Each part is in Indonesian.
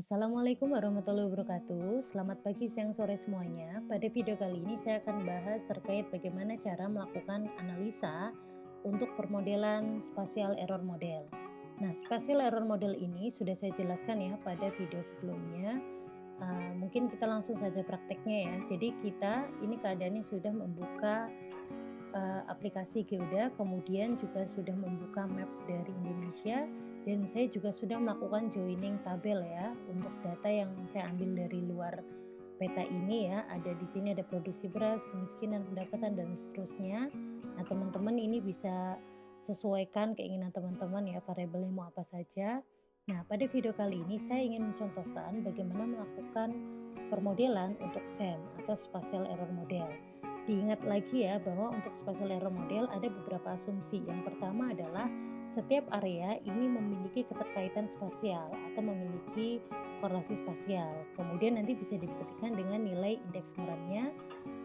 Assalamualaikum warahmatullahi wabarakatuh. Selamat pagi, siang, sore semuanya. Pada video kali ini saya akan bahas terkait bagaimana cara melakukan analisa untuk permodelan spatial error model. Nah, spatial error model ini sudah saya jelaskan ya pada video sebelumnya. Mungkin kita langsung saja prakteknya ya. Jadi kita ini keadaannya sudah membuka aplikasi Geoda, kemudian juga sudah membuka map dari Indonesia, dan saya juga sudah melakukan joining tabel ya untuk data yang saya ambil dari luar peta ini ya. Ada di sini ada produksi beras, kemiskinan, pendapatan dan seterusnya. Nah, teman-teman ini bisa sesuaikan keinginan teman-teman ya, variabelnya mau apa saja. Nah, pada video kali ini saya ingin mencontohkan bagaimana melakukan permodelan untuk SEM atau Spatial Error Model. Diingat lagi ya bahwa untuk spatial error model ada beberapa asumsi. Yang pertama adalah setiap area ini memiliki keterkaitan spasial atau memiliki korelasi spasial. Kemudian nanti bisa dibuktikan dengan nilai indeks murahnya.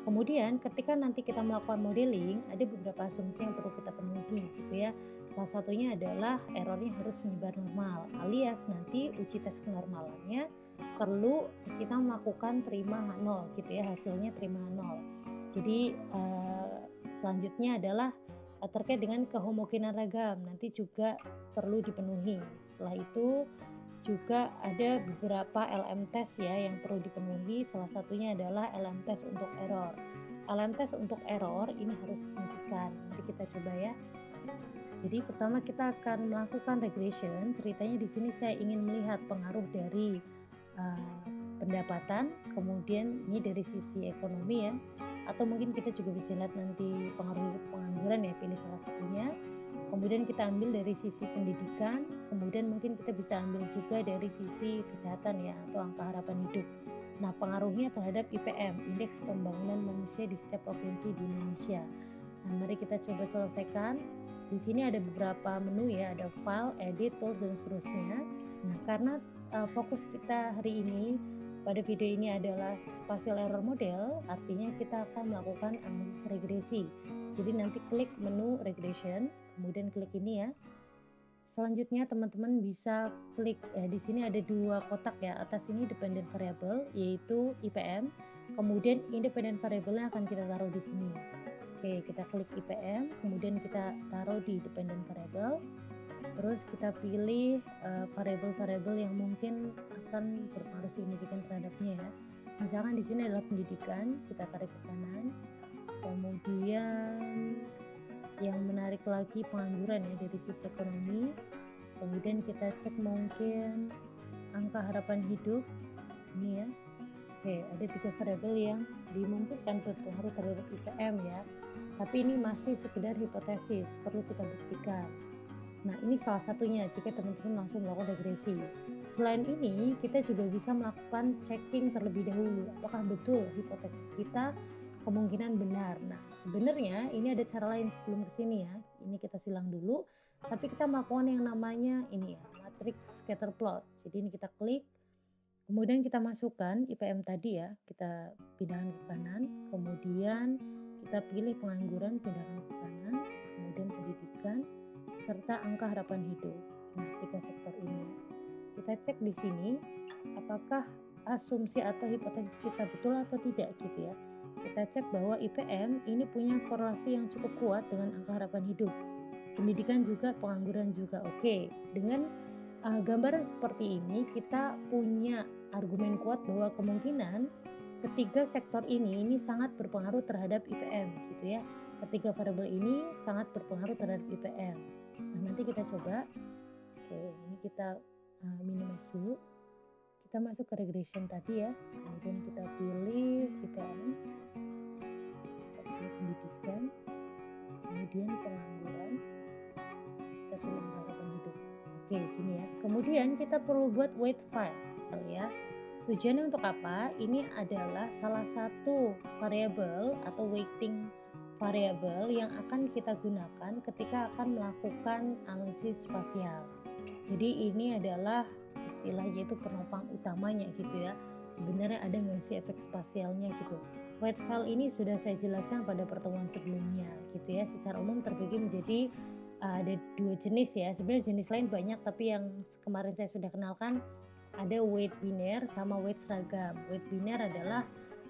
Kemudian ketika nanti kita melakukan modeling, ada beberapa asumsi yang perlu kita penuhi gitu ya. Salah satunya adalah errornya harus menyebar normal, alias nanti uji tes kenormalannya perlu kita melakukan terima H0 gitu ya, hasilnya terima H0. Jadi selanjutnya adalah terkait dengan kehomogenan ragam, nanti juga perlu dipenuhi. Setelah itu juga ada beberapa LM test ya yang perlu dipenuhi, salah satunya adalah LM test untuk error. LM test untuk error ini harus signifikan, nanti kita coba ya. Jadi pertama kita akan melakukan regression, ceritanya di sini saya ingin melihat pengaruh dari pendapatan, kemudian ini dari sisi ekonomi ya, atau mungkin kita juga bisa lihat nanti pengaruh pengangguran ya, pilih salah satunya. Kemudian kita ambil dari sisi pendidikan, kemudian mungkin kita bisa ambil juga dari sisi kesehatan ya, atau angka harapan hidup. Nah, pengaruhnya terhadap IPM, Indeks Pembangunan Manusia di setiap provinsi di Indonesia. Nah, mari kita coba selesaikan. Di sini ada beberapa menu ya, ada file, edit, tools, dan seterusnya. Nah, karena fokus kita hari ini pada video ini adalah spatial error model, artinya kita akan melakukan analisis regresi. Jadi nanti klik menu regression, kemudian klik ini ya. Selanjutnya teman-teman bisa klik di sini ada dua kotak ya, atas ini dependent variable yaitu IPM, kemudian independent variable yang akan kita taruh di sini. Oke, kita klik IPM, kemudian kita taruh di dependent variable. Terus kita pilih variabel-variabel yang mungkin akan berpengaruh signifikan terhadapnya ya. Misalkan di sini adalah pendidikan, kita tarik ke kanan. Kemudian yang menarik lagi pengangguran ya dari sisi ekonomi. Kemudian kita cek mungkin angka harapan hidup. Ini ya. Oke, ada 3 variabel yang dimungkinkan berpengaruh terhadap IPM ya. Tapi ini masih sekedar hipotesis, perlu kita buktikan. Nah, ini salah satunya jika teman-teman langsung melakukan regresi. Selain ini, kita juga bisa melakukan checking terlebih dahulu. Apakah betul hipotesis kita kemungkinan benar. Nah, sebenarnya ini ada cara lain sebelum kesini ya. Ini kita silang dulu. Tapi kita melakukan yang namanya ini ya, matrix scatter plot. Jadi ini kita klik. Kemudian kita masukkan IPM tadi ya. Kita pindahkan ke kanan. Kemudian kita pilih pengangguran, pindahkan ke kanan. Kemudian pendidikan serta angka harapan hidup. Nah, 3 sektor ini. Kita cek di sini apakah asumsi atau hipotesis kita betul atau tidak gitu ya. Kita cek bahwa IPM ini punya korelasi yang cukup kuat dengan angka harapan hidup. Pendidikan juga, pengangguran juga. Oke, dengan gambaran seperti ini kita punya argumen kuat bahwa kemungkinan ketiga sektor ini sangat berpengaruh terhadap IPM gitu ya. Ketiga variabel ini sangat berpengaruh terhadap IPM. Nah, nanti kita coba. Oke, ini kita minimize dulu. Kita masuk ke regression tadi ya. Kemudian kita pilih IPM. Kita pilih pendidikan. Kemudian pengangguran. Kita pilih harapan hidup. Oke, gini ya. Kemudian kita perlu buat weight file ya. Tujuannya untuk apa? Ini adalah salah satu variabel atau weighting variabel yang akan kita gunakan ketika akan melakukan analisis spasial. Jadi ini adalah istilahnya itu penopang utamanya gitu ya. Sebenarnya ada nggak sih efek spasialnya gitu. Weight file ini sudah saya jelaskan pada pertemuan sebelumnya gitu ya. Secara umum terbagi menjadi ada 2 jenis ya. Sebenarnya jenis lain banyak, tapi yang kemarin saya sudah kenalkan ada weight biner sama weight seragam. Weight biner adalah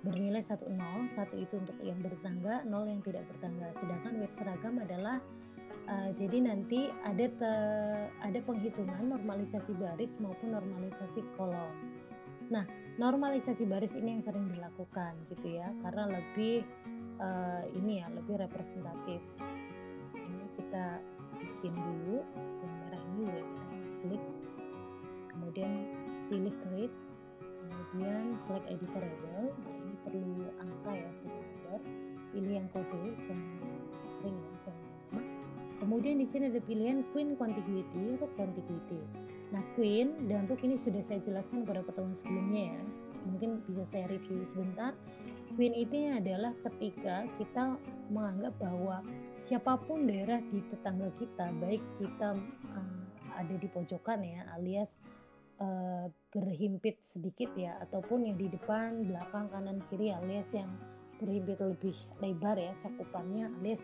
bernilai 1 0, 1 itu untuk yang bertetangga, 0 yang tidak bertetangga. Sedangkan weight seragam adalah jadi nanti ada penghitungan normalisasi baris maupun normalisasi kolom. Nah, normalisasi baris ini yang sering dilakukan gitu ya, karena lebih lebih representatif. Ini kita bikin dulu yang merah ini udah klik, kemudian pilih create, kemudian select editor label. Nah, ini perlu angka ya, pilih yang kode, jangan string ya, jangan nama. Kemudian di sini ada pilihan queen contiguity, rook contiguity. Nah, queen dan rook ini sudah saya jelaskan pada pertemuan sebelumnya ya. Mungkin bisa saya review sebentar. Queen ini adalah ketika kita menganggap bahwa siapapun daerah di tetangga kita, baik kita ada di pojokan ya, alias berhimpit sedikit ya, ataupun yang di depan, belakang, kanan, kiri, alias yang berhimpit lebih lebar ya cakupannya, alias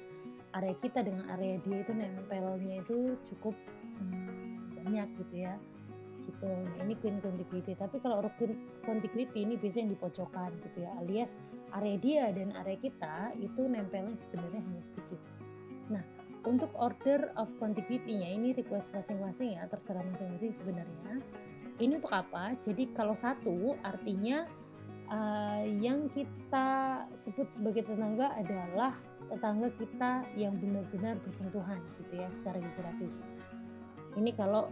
area kita dengan area dia itu nempelnya itu cukup banyak gitu ya gitu. Nah, ini queen contiguity. Tapi kalau rook contiguity ini biasanya di pojokan gitu ya, alias area dia dan area kita itu nempelnya sebenarnya hanya sedikit. Nah, untuk order of contiguity-nya ini request masing-masing ya, terserah masing-masing sebenarnya. Ini untuk apa? Jadi kalau satu artinya yang kita sebut sebagai tetangga adalah tetangga kita yang benar-benar bersentuhan gitu ya secara geografis. Ini kalau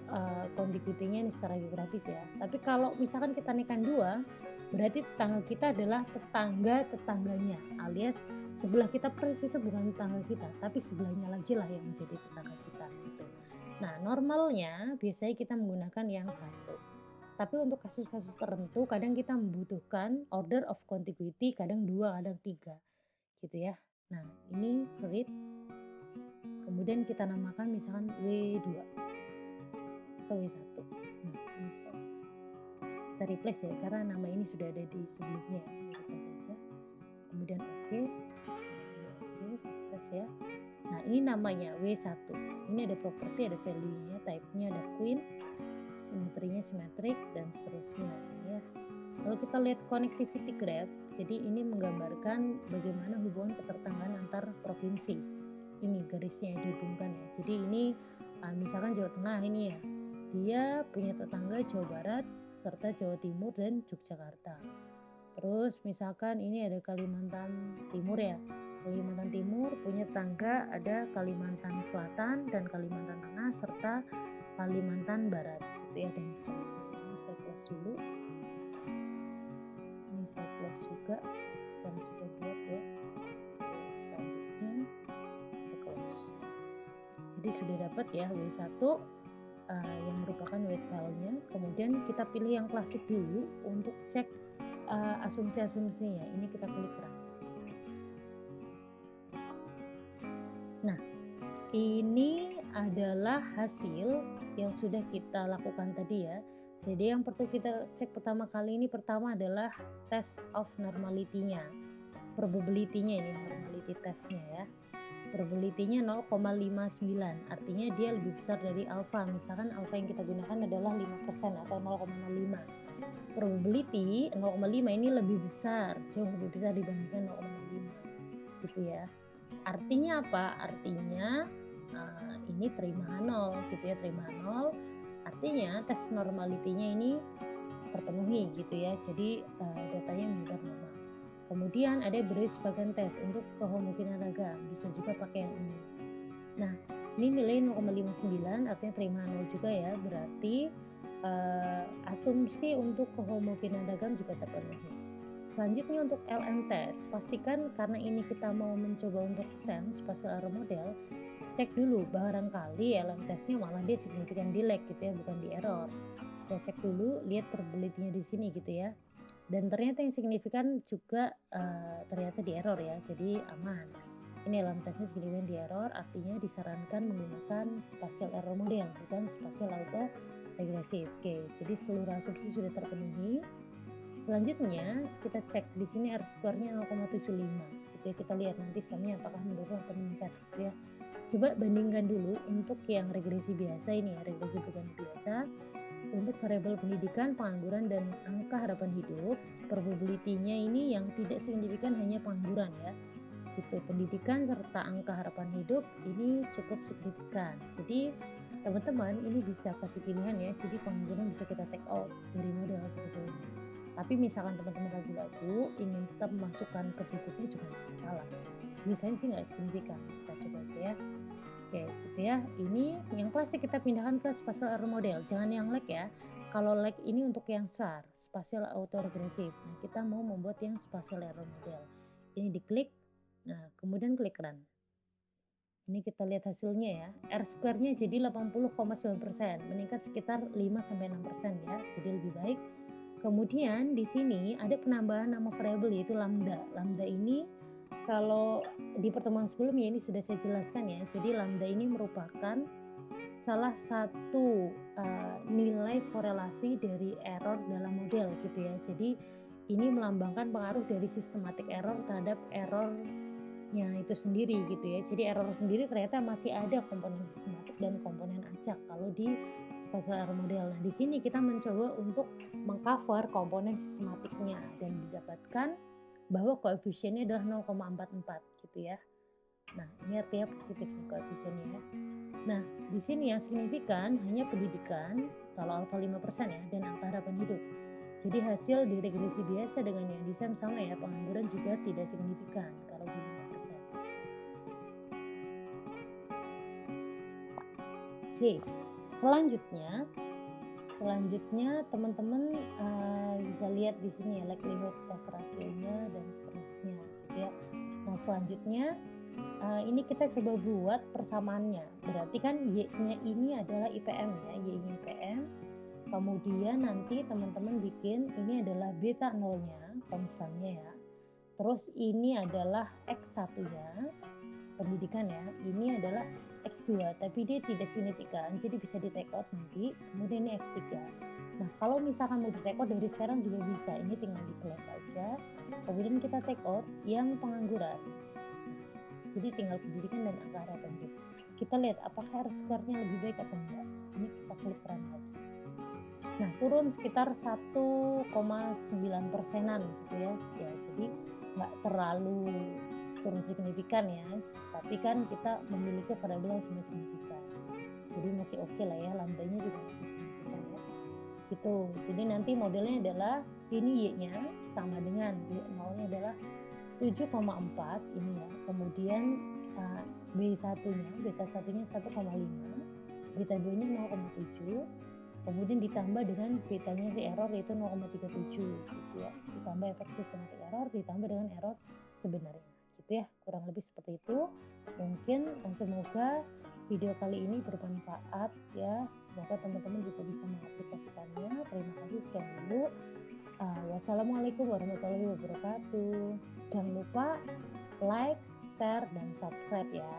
contiguity-nya ini secara geografis ya. Tapi kalau misalkan kita naikkan 2, berarti tetangga kita adalah tetangga-tetangganya, alias sebelah kita persis itu bukan tetangga kita, tapi sebelahnya lagi lah yang menjadi tetangga kita gitu. Nah, normalnya biasanya kita menggunakan yang 1. Tapi untuk kasus-kasus tertentu kadang kita membutuhkan order of contiguity, kadang 2, kadang 3 gitu ya. Nah, ini create, kemudian kita namakan misalkan W2 atau W1. Nah, ini save. Kita replace ya, karena nama ini sudah ada di sebelumnya, replace saja. Kemudian oke, sukses ya. Nah, ini namanya W1. Ini ada properti, ada value-nya, type-nya ada queen, simetrinya simetrik dan seterusnya ya. Kalau kita lihat connectivity graph, jadi ini menggambarkan bagaimana hubungan ketertanggaan antar provinsi. Ini garisnya yang dihubungkan ya. Jadi ini misalkan Jawa Tengah ini ya, dia punya tetangga Jawa Barat serta Jawa Timur dan Yogyakarta. Terus misalkan ini ada Kalimantan Timur ya. Kalimantan Timur punya tetangga ada Kalimantan Selatan dan Kalimantan Tengah serta Kalimantan Barat gitu ya, dan seterusnya. Ini saya close dulu, ini saya close juga karena sudah buat ya. Selanjutnya kita close. Jadi sudah dapat ya W1 yang merupakan weight file-nya. Kemudian kita pilih yang klasik dulu untuk cek asumsi-asumsinya. Ini kita klik run. Nah, ini adalah hasil yang sudah kita lakukan tadi ya. Jadi yang perlu kita cek pertama kali ini adalah test of normality-nya. Probability-nya ini normality test-nya ya. Probability-nya 0,59, artinya dia lebih besar dari alpha. Misalkan alpha yang kita gunakan adalah 5% atau 0,05. Probability 0,5 ini lebih besar, jauh lebih besar dibandingkan 0,5 gitu ya. Artinya apa? Artinya ini terima 0 gitu ya, terima 0. Artinya tes normality-nya ini terpenuhi gitu ya. Jadi datanya mudah normal. Kemudian ada Bayes bagian tes untuk kehomogenen ragam, bisa juga pakai yang ini. Nah, ini nilai 0,59 artinya terima 0 juga ya, berarti asumsi untuk kehomogenen ragam juga terpenuhi. Selanjutnya untuk LM test, pastikan karena ini kita mau mencoba untuk sense spatial error model, cek dulu barangkali LM testnya malah dia signifikan di lag gitu ya, bukan di error. Kita cek dulu, lihat probability-nya di sini gitu ya. Dan ternyata yang signifikan juga ternyata di error ya, jadi aman. Ini LM testnya signifikan di error, artinya disarankan menggunakan spatial error model, bukan spatial auto regressive. Oke, jadi seluruh asumsi sudah terpenuhi. Selanjutnya kita cek di sini R-square-nya 0,75 gitu ya, kita lihat nanti sumnya apakah menurun atau meningkat gitu ya. Coba bandingkan dulu untuk yang regresi biasa ini ya, regresi bukan biasa. untuk variabel pendidikan, pengangguran, dan angka harapan hidup, probability-nya ini yang tidak signifikan hanya pengangguran ya. Gitu, pendidikan serta angka harapan hidup ini cukup signifikan. Jadi teman-teman ini bisa kasih pilihan ya. Jadi pengangguran bisa kita take out dari model seperti ini. Tapi misalkan teman-teman ragu-ragu ingin tetap masukkan ke berikutnya juga tidak masalah. Biasanya sih nggak signifikan. Kita coba aja ya. Oke, gitu ya. Ini yang klasik kita pindahkan ke spatial error model. Jangan yang lag ya. Kalau lag ini untuk yang SAR, spatial autoregressive. Nah, kita mau membuat yang spatial error model. Ini diklik. Nah, kemudian klik run. Ini kita lihat hasilnya ya. R square-nya jadi 80,9%, meningkat sekitar 5-6% ya. Jadi lebih baik. Kemudian di sini ada penambahan nama variabel yaitu lambda. Lambda ini kalau di pertemuan sebelumnya ini sudah saya jelaskan ya. Jadi lambda ini merupakan salah satu nilai korelasi dari error dalam model gitu ya. Jadi ini melambangkan pengaruh dari systematic error terhadap errornya itu sendiri gitu ya. Jadi error sendiri ternyata masih ada komponen sistematik dan komponen acak kalau di spatial error model. Nah, di sini kita mencoba untuk mengcover komponen sistematiknya dan didapatkan bahwa koefisiennya adalah 0,44 gitu ya. Nah, ini artinya positif koefisiennya ya. Nah, di sini yang signifikan hanya pendidikan kalau alfa 5% ya dan angka harapan hidup. Jadi hasil di regresi biasa dengan yang di SEM sama ya, pengangguran juga tidak signifikan kalau di 5%. C. Selanjutnya teman-teman bisa lihat di sini ya likelihood test rasionya dan seterusnya gitu ya. Nah, selanjutnya ini kita coba buat persamaannya. Berarti kan Y-nya ini adalah IPM ya, Y-nya IPM. Kemudian nanti teman-teman bikin ini adalah beta 0-nya, konstannya ya. Terus ini adalah X1-nya, pendidikan ya. Ini adalah X2, tapi dia tidak signifikan, jadi bisa di take out nanti. Kemudian ini X3. Nah, kalau misalkan mau di take out dari sekarang juga bisa. Ini tinggal di collect aja. Kemudian kita take out yang pengangguran. Jadi tinggal pendidikan dan angka harapan hidup. Kita lihat apakah R square-nya lebih baik atau enggak. Ini kita klik run lagi. Nah, turun sekitar 1,9%-an gitu ya. Ya, jadi nggak terlalu turun signifikan ya. Tapi kan kita memiliki variabel yang semua signifikan. Jadi masih oke lah ya, lambdanya juga masih signifikan ya. Gitu. Jadi nanti modelnya adalah ini Y-nya sama dengan Y0-nya adalah 7,4 ini ya. Kemudian B1-nya, beta 1-nya 1,5, beta 2-nya 0,7. Kemudian ditambah dengan betanya si error yaitu 0,37 gitu ya. Ditambah efek sistematik error ditambah dengan error sebenarnya. Gitu ya. Kurang lebih seperti itu. Mungkin semoga video kali ini bermanfaat ya. Semoga teman-teman juga bisa mengaplikasikannya. Terima kasih, sekian dulu. Wassalamualaikum warahmatullahi wabarakatuh. Jangan lupa like, share, dan subscribe ya.